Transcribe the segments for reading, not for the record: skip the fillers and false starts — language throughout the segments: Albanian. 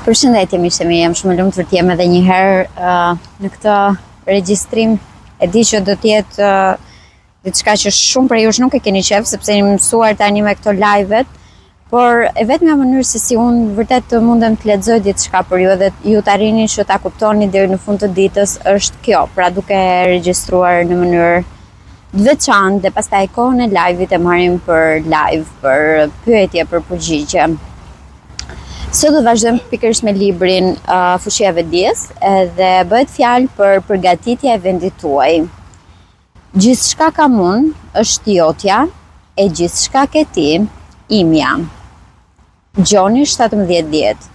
Përshëndetje miqtë mi, jam shumë e lumtur të jem edhe një herë në këtë regjistrim. E di që do të jetë diçka që shumë prej jush nuk e keni qef, sepse jemi mësuar tani me këto live-et, por e vetmja mënyrë se si unë vërtet të mundem të lexoj diçka për ju dhe ju të arrini që ta kuptoni deri në fund të ditës është kjo, pra duke regjistruar në mënyrë të veçantë dhe pastaj kohën e live-it e marrim për live, për pyetje, për përgjigje. Sot do vazhdojmë pikërisht me librin Fushia e Vetdijes dhe bëhet fjalë për përgatitja e vendit tuaj. Gjithçka kam unë është jotja e gjithçka ke ti imja. Gjoni 17:10.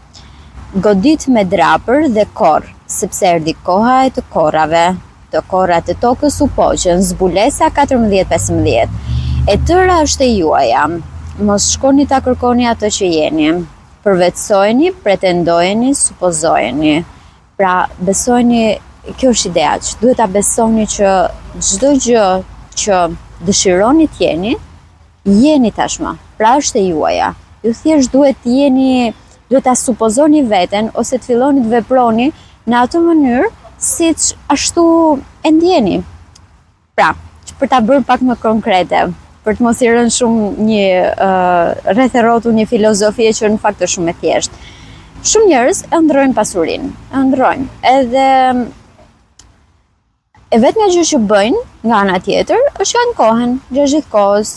Godit me drapër dhe korr, sepse erdhi koha e të korrave. Të korrat e tokës u poqën, zbulesa 14:15. E tëra është e juaja. Mos shkoni ta kërkoni atë që jeni. Përvetsojeni, pretendojeni, supozojeni. Pra, besojeni, kjo është ideja, që duhet ta besoni që çdo gjë që dëshironi të jeni tashmë. Pra është e juaja. Ju thjesht duhet ta supozoni veten ose të filloni të veproni në atë mënyrë siç ashtu e ndjeni. Pra, për ta bërë pak më konkrete, për të mos i rënë shumë një rreth e rrotull një filozofie që në fakt është shumë e thjeshtë. Shumë njerëz e ndrojnë pasurinë, e ndrojnë. Edhe e vetmja gjë që bëjnë nga ana tjetër është që ankohen gjatë gjithë kohës.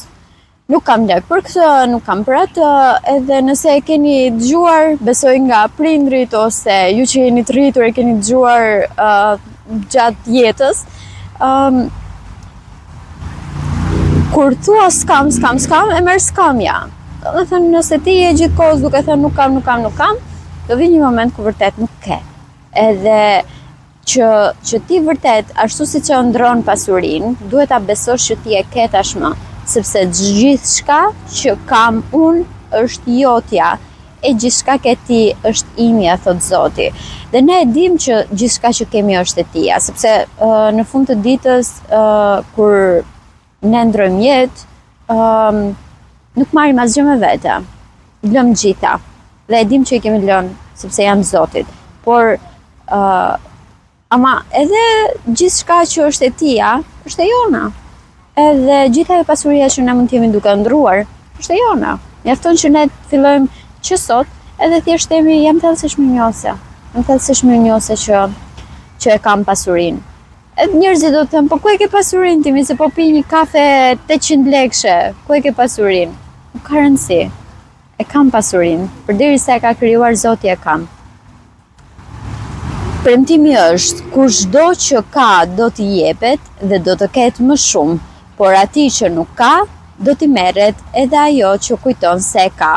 Nuk kam lek për këtë, nuk kam për atë, edhe nëse e keni dëgjuar, besoj nga prindrit ose ju që jeni të rritur e keni dëgjuar gjatë jetës, kur thua skam, e merr skamja. Do thënë, nëse ti je gjithë kohës duke thënë nuk kam, do vi një moment ku vërtet nuk ke. Edhe që ti vërtet, ashtu si që ndron pasurinë, duhet ta besosh që ti e ke tashmë, sepse gjithçka që kam unë është jotja, e gjithçka ke ti është imja, thot Zoti. Dhe ne e dim që gjithçka që kemi është e tia, sepse në fund të ditës kur ne ndrojmë jetë, nuk marrim asgjë me vete. Lëm gjitha. Dhe e dim që i kemi lënë, sepse janë Zotit. Por, ama edhe gjithçka që është e tia, është e jona. Edhe gjitha e pasuria që ne mund të jemi duke ndruar, është e jona. Mjafton që ne të fillojmë që sot, edhe thjesht themi jam thellësisht mirënjohëse. Jam thellësisht mirënjohëse që e kam pasurinë. Njerëzit do të thënë, po ku e ke pasurinë timi, se po pi një kafe 800 lekëshe, ku e ke pasurinë? Nuk ka rëndësi. E kam pasurinë, përderisa e ka krijuar Zoti e kam. Premtimi është, kushdo që ka do t'i jepet dhe do të ketë më shumë, por atij që nuk ka, do t'i merret edhe ajo që kujton se e ka.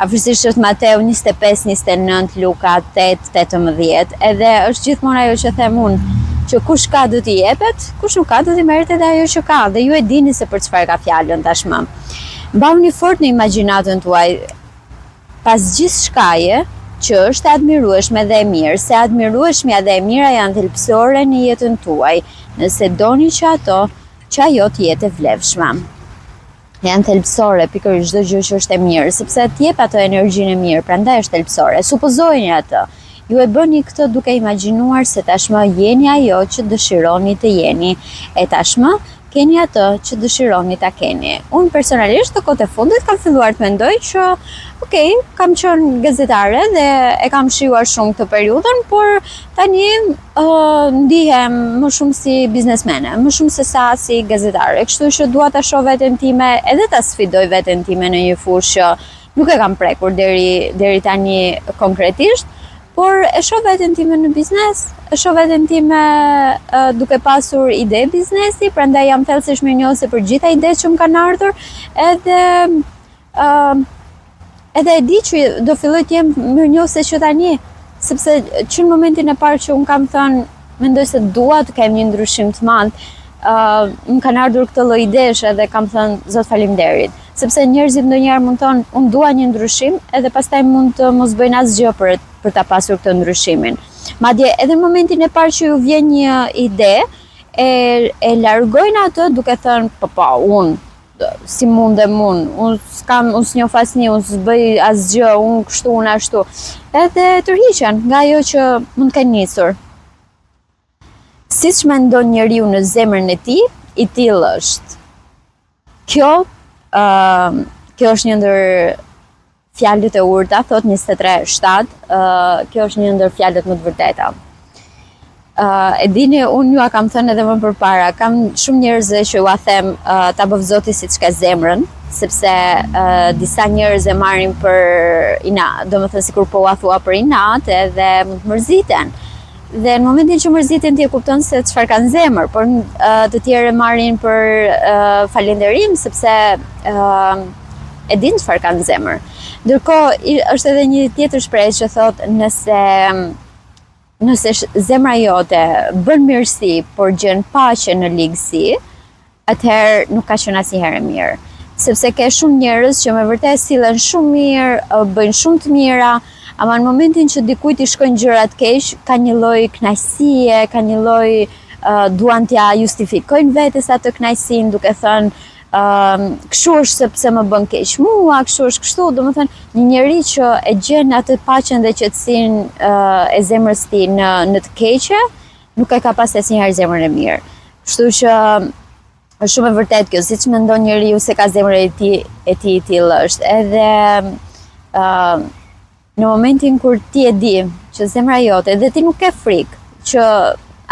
Afërsisht është Mateu 25, 29, Luka 8, 18, edhe është gjithmonë ajo që them unë, që kush ka do t'i jepet, kush nuk ka do t'i merret edhe ajo që ka, dhe ju e dini se për çfarë ka fjalën tashmë. Mbani fort në imagjinatën tuaj, pas gjithçkaje që është e admirueshme dhe e mirë, se admirueshmja dhe e mira janë thelbësore në jetën tuaj, nëse doni që ajo të jetë e vlefshme. Janë thelbësore pikërisht çdo gjë që është e mirë, sepse të jep ato energjinë e mirë, prandaj është thelbësore. Supozojeni atë. Ju e bëni këtë duke imagjinuar se tashmë jeni ajo që dëshironi të jeni, e tashmë keni atë që dëshironi ta keni. Unë personalisht të kohët e fundit kam filluar të mendoj që kam qenë gazetare dhe e kam shijuar shumë këtë periudhën, por tani ndihem më shumë si biznesmene, më shumë se sa si gazetare. Kështu që dua ta shoh veten time edhe ta sfidoj veten time në një fushë që nuk e kam prekur deri tani konkretisht. Por e shoh veten time në biznes, e shoh veten time duke pasur ide biznesi, prandaj jam thellësisht mirënjohëse për gjitha idetë që më kanë ardhur, edhe e di që do filloj të jem mirënjohëse që tani, sepse që në momentin e parë që unë kam thënë, mendoj se dua të kem një ndryshim të madh, më kanë ardhur këtë lloj idesh edhe kam thënë Zot faleminderit. Sepse njerëzit ndonjëherë mund thonë, unë dua një ndryshim, edhe pastaj mund të mos bëjnë asgjë për ta pasur këtë ndryshimin. Madje edhe në momentin e parë që ju vjen një ide, e largojnë atë duke thënë, po, unë si mundem unë s'njoh asnjë, unë s'bëj asgjë, unë kështu, unë ashtu. Edhe tërhiqen nga ajo që mund të kenë nisur. Siç mendon njeriu në zemrën e tij, i tillë është. Kjo është një ndër fjalët e urta, thot 23:7, kjo është një ndër fjalët më të vërteta. E dini, unë ju a kam thënë edhe më përpara, kam shumë njerëz që ju a them ta bëv Zoti siç ka zemrën, sepse disa njerëz e marrin për inat, domethënë sikur po ua thua për inat, edhe mund të mërziten. Dhe në momentin që mërziten ti e kupton se çfarë kanë zemër, por të tjerë marrin për falënderim sepse e din çfarë kanë zemër. Ndërkohë është edhe një tjetër shprehje që thotë nëse zemra jote bën mirësi, por gjen paqe në ligësi, atëherë nuk ka qenë asnjëherë mirë. Sepse ka shumë njerëz që me vërtet sillen shumë mirë, bëjnë shumë të mira, ama në momentin që dikujt i shkojnë gjërat keq, ka një lloj kënaqësie, ka një lloj duan t'ja justifikojnë vetes atë kënaqësinë duke thënë kështu është sepse më bën keq mua, kështu është kështu, domethënë një njeri që e gjen atë paqen dhe qetësinë e zemrës së tij në të keqe, nuk e ka pas asnjëherë zemrën e mirë. Kështu që është shumë e vërtetë kjo, siç mendon njeriu se ka zemrën e tij i tillë është. Edhe në momentin kur ti e di që zemra jote dhe ti nuk ke frikë, që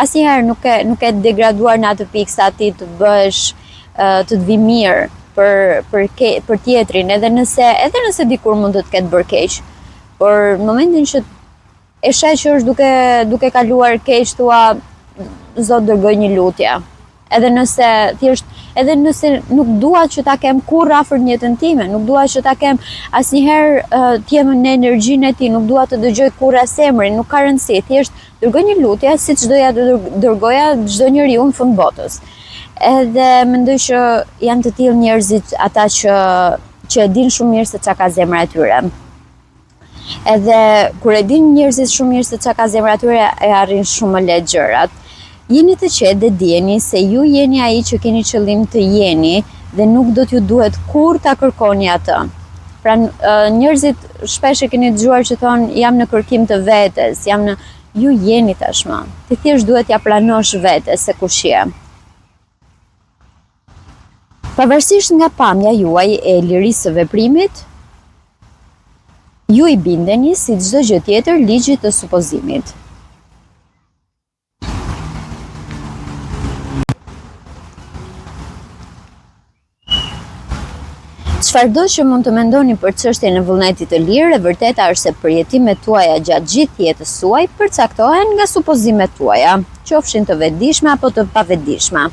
asnjëherë nuk e degraduar në atë pikë sa ti të bësh të të vi mirë për tjetrin, edhe nëse dikur mund të ketë bërë keq. Por në momentin që e sheh që është duke kaluar keq, thua Zot dërgoj një lutje. Edhe nëse nuk dua që ta kem kurrë afër në jetën time, nuk dua që ta kem asnjëherë të jem në energjinë e tij, nuk dua të dëgjoj kurrë as emrin, nuk ka rëndësi, thjesht dërgoj një lutje siç doja të dërgoja çdo njeriu në fund botës. Edhe mendoj që janë të tillë njerëzit ata që e din shumë mirë se çka ka zemra e tyre. Edhe kur e din njerëzit shumë mirë se çka ka zemra e tyre, e arrin shumë më lehtë gjërat. Jeni të qetë dhe dijeni se ju jeni ai që keni qëllim të jeni dhe nuk do t'ju duhet kur ta kërkoni atë. Pra njerëzit shpesh e keni dëgjuar që thonë jam në kërkim të vetes, ju jeni tashmë. Ti thjesht duhet ja pranosh vetes se kush je. Pavarësisht nga pamja juaj e lirisë së veprimit, ju i bindeni si çdo gjë tjetër ligjit të supozimit. Çfarëdo që mund të mendoni për çështjen e vullnetit të lirë, e vërteta është se përjetimet tuaja gjatë gjithë jetës suaj përcaktohen nga supozimet tuaja, qofshin të vetëdijshme apo të pavetëdijshme.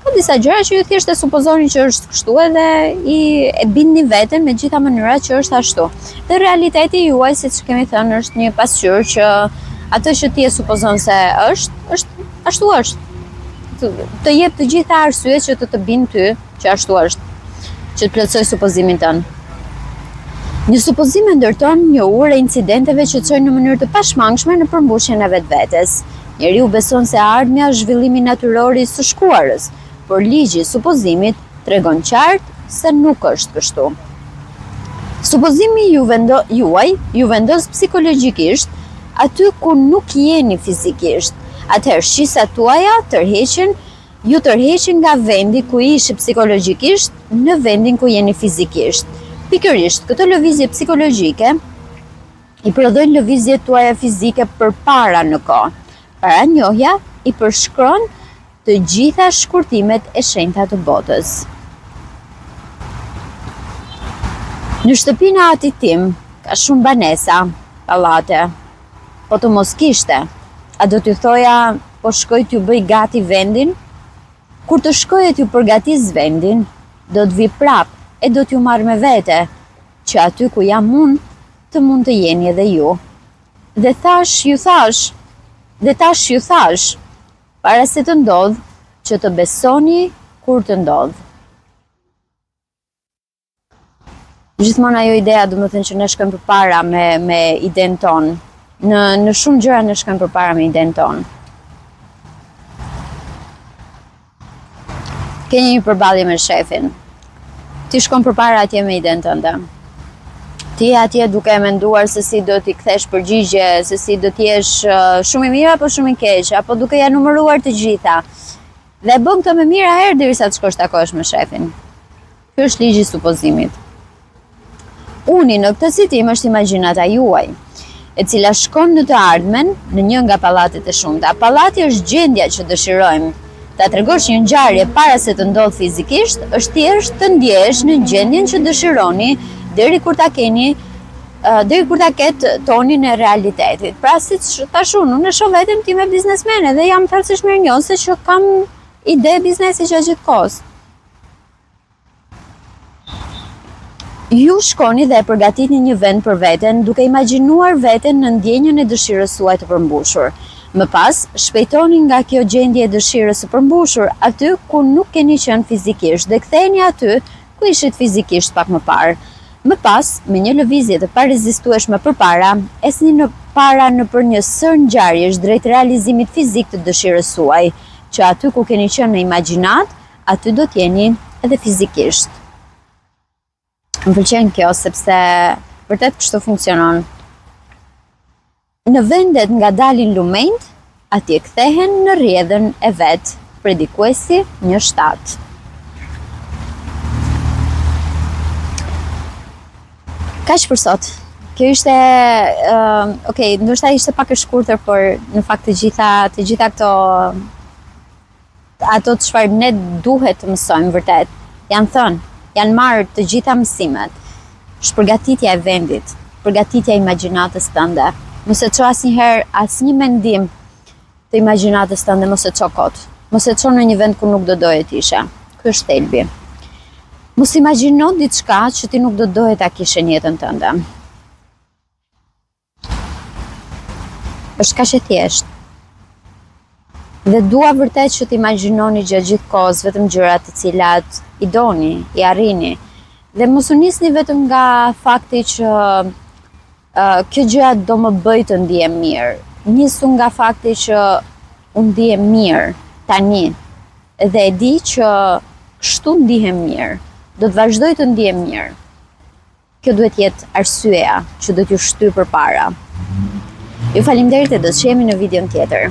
Ka disa gjëra që ju thjesht e supozoni që është kështu edhe e bindni veten me gjitha mënyrat që është ashtu. Dhe realiteti juaj, siç kemi thënë, është një pasqyrë që atë që ti e supozon se është ashtu është. Të jep të gjitha arsyet që të bindë ty që ashtu është, që të plotësoj supozimin tënë. Një supozim e ndërton një urë e incidenteve që çojnë në mënyrë të pashmangshme në përmbushjen e vetvetes. Njeriu beson se ardhmja është zhvillimi natyror i së shkuarës, por ligji i supozimit tregon qartë se nuk është kështu. Supozimi juaj ju vendos psikologjikisht aty ku nuk jeni fizikisht. Atëherë shqisat tuaja ju tërheqin nga vendi ku ishi psikologjikisht në vendin ku jeni fizikisht. Pikërisht, këtë lëvizje psikologjike i prodhojnë lëvizjet tuaja fizike përpara në kohë. Paranjohja i përshkron të gjitha shkurtimet e shenjta të botës. Në shtëpinë e atit tim ka shumë banesa, pallate. Po të mos kishte, a do t'ju thoja po shkoj t'ju bëj gati vendin? Kur të shkoj e t'ju përgatis vendin, do t'vi prap e do t'ju marrë me vete, që aty ku jam unë, të mund të jeni edhe ju. Dhe tash ju thash, para se të ndodh, që të besoni kur të ndodh. Gjithmonë ajo ideja, do më thënë që ne shkojmë përpara me idenë tonë. Në shumë gjëra ne shkojmë përpara me idenë tonë. Keni një përballje me shefin. ti shkon përpara atje me idenë tënde. Ti atje duke e menduar se si do t'i kthesh përgjigje, se si do t'jesh shumë i mirë apo shumë i keq, apo duke ja numëruar të gjitha. Dhe bën këtë me mira herë derisa të shkosh takohesh me shefin. Ky është ligji i supozimit. Uni në këtë citim është imagjinata juaj, e cila shkon në të ardhmen në një nga pallatet e shumta. Pallati është gjendja që dëshirojmë. Ta tregosh një ngjarje para se të ndodh fizikisht, është thjesht të ndjesh në gjendjen që dëshironi deri kur ta ketë tonin e realitetit. Pra siç tash unë shoh veten ti me biznesmene dhe jam thjesht mirënjohëse që kam ide biznesi gjatë gjithë kohës. Ju shkoni dhe e përgatitni një vend për veten, duke imagjinuar veten në ndjenjën e dëshirës suaj të përmbushur. Më pas, shpejtoni nga kjo gjendje e dëshirës së përmbushur aty ku nuk keni qenë fizikisht dhe ktheheni aty ku ishit fizikisht pak më parë. Më pas, me një lëvizje të parezistueshme përpara, esni nëpër një sër ngjarjesh drejt realizimit fizik të dëshirës suaj, që aty ku keni qenë në imagjinat, aty do t'jeni edhe fizikisht. Më pëlqen kjo sepse vërtet kështu funksionon. Në vendet nga dalin lumenjt, atje kthehen në rrjedhën e vet, predikuesi 1:7. Kaq për sot. Kjo ishte, ndoshta ishte pak e shkurtër, por në fakt të gjitha këto ato çfarë ne duhet të mësojmë vërtet, janë thënë, janë marrë të gjitha mësimet. Shpërgatitja e vendit, përgatitja e imagjinatës tënde. Mos e ço asnjëherë asnjë mendim të imagjinatës tënde, mos e ço kot. Mos e ço në një vend ku nuk do doje të ishe. Ky është thelbi. Mos imagjino diçka që ti nuk do doje ta kishe në jetën tënde. Është kaq e thjeshtë. Dhe dua vërtet që të imagjinoni gjatë gjithë kohës vetëm gjërat të cilat i doni, i arrini. Dhe mos u nisni vetëm nga fakti që kjo gjëja do më bëj të ndihem mirë. Nisu nga fakti që unë ndihem mirë tani dhe e di që kështu ndihem mirë. Do të vazhdoj të ndihem mirë. Kjo duhet jetë arsyeja që do t'ju shtyj përpara. Ju faleminderit e do të shihemi në videon tjetër.